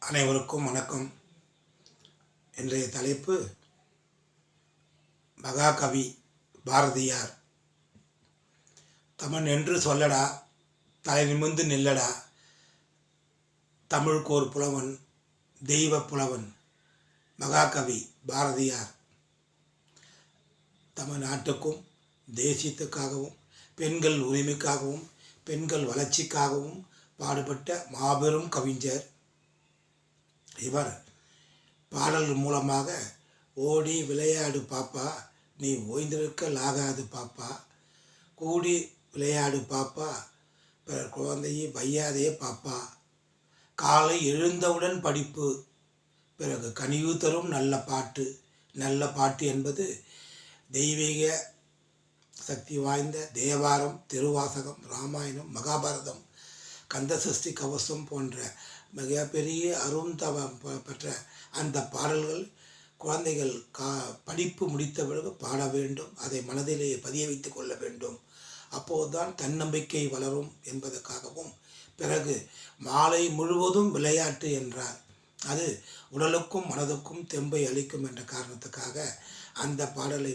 அனைவருக்கும் வணக்கம். இன்றைய தலைப்பு மகாகவி பாரதியார். தமிழ் என்று சொல்லடா, தலை நிமிர்ந்து நில்லடா, தமிழுக்கோர் புலவன், தெய்வ புலவன் மகாகவி பாரதியார். தமிழ்நாட்டுக்கும் தேசியத்துக்காகவும் பெண்கள் உரிமைக்காகவும் பெண்கள் வளர்ச்சிக்காகவும் பாடுபட்ட மாபெரும் கவிஞர் இவர். பாடல்கள் மூலமாக ஓடி விளையாடு பாப்பா, நீ ஓய்ந்திருக்கலாகாது பாப்பா, கூடி விளையாடு பாப்பா, பிறர் குழந்தையை வையாதே பாப்பா, காலை எழுந்தவுடன் படிப்பு, பிறகு கனிவு தரும் நல்ல பாட்டு. நல்ல பாட்டு என்பது தெய்வீக சக்தி வாய்ந்த தேவாரம், திருவாசகம், ராமாயணம், மகாபாரதம், கந்தசஷ்டி கவசம் போன்ற மிகப்பெரிய அருந்தவம் பெற்ற அந்த பாடல்கள் குழந்தைகள் படிப்பு முடித்த பிறகு பாட வேண்டும். அதை மனதிலே பதிய வைத்து கொள்ள வேண்டும். அப்போதுதான் தன்னம்பிக்கை வளரும் என்பதற்காகவும், பிறகு மாலை முழுவதும் விளையாட்டு என்றார். அது உடலுக்கும் மனதுக்கும் தெம்பை அளிக்கும் என்ற காரணத்துக்காக அந்த பாடலை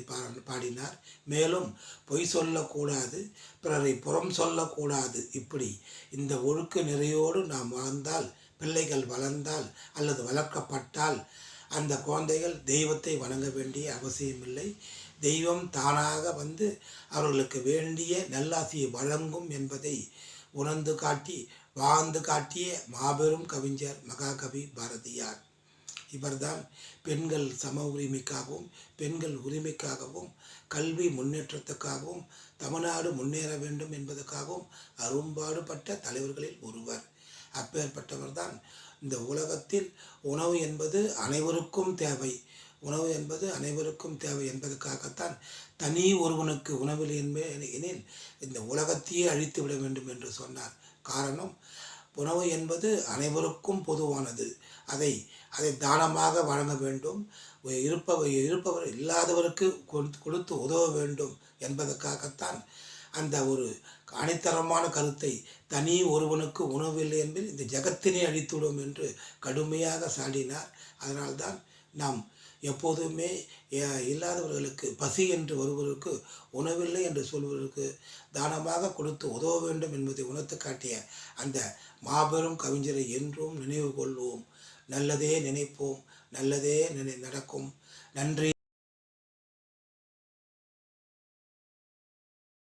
பாடினார். மேலும் பொய் சொல்லக்கூடாது, பிறரை புறம் சொல்லக்கூடாது. இப்படி இந்த ஒழுக்க நெறியோடு நாம் வாழ்ந்தால், பிள்ளைகள் வளர்ந்தால் அல்லது வளர்க்கப்பட்டால், அந்த குழந்தைகள் தெய்வத்தை வணங்க வேண்டிய அவசியமில்லை. தெய்வம் தானாக வந்து அவர்களுக்கு வேண்டிய நல்லாசியை வழங்கும் என்பதை உணர்ந்து காட்டி வாழ்ந்து காட்டிய மாபெரும் கவிஞர் மகாகவி பாரதியார். இவர்தான் பெண்கள் சம உரிமைக்காகவும் பெண்கள் உரிமைக்காகவும் கல்வி முன்னேற்றத்துக்காகவும் தமிழ்நாடு முன்னேற வேண்டும் என்பதற்காகவும் அரும்பாடுபட்ட தலைவர்களில் ஒருவர். அப்பேற்பட்டவர் தான் இந்த உலகத்தில் உணவு என்பது அனைவருக்கும் தேவை, உணவு என்பது அனைவருக்கும் தேவை என்பதற்காகத்தான் தனி ஒருவனுக்கு உணவில் எனில் இந்த உலகத்தையே அழித்து விட வேண்டும் என்று சொன்னார். காரணம், உணவு என்பது அனைவருக்கும் பொதுவானது. அதை தானமாக வழங்க வேண்டும். இருப்பவர் இல்லாதவருக்கு கொடுத்து உதவ வேண்டும் என்பதற்காகத்தான் அந்த ஒரு அனைத்தரமான கருத்தை, தனி ஒருவனுக்கு உணவில்லை என்பதில் இந்த ஜகத்தினை அழித்துவிடும் என்று கடுமையாக சாடினார். அதனால்தான் நாம் எப்போதுமே இல்லாதவர்களுக்கு, பசி என்று வருவதற்கு, உணவில்லை என்று சொல்வதற்கு தானமாக கொடுத்து உதவ வேண்டும் என்பதை உணர்த்து காட்டிய அந்த மாபெரும் கவிஞரை என்றும் நினைவு கொள்வோம். நல்லதே நினைப்போம், நல்லதே நடக்கும். நன்றி.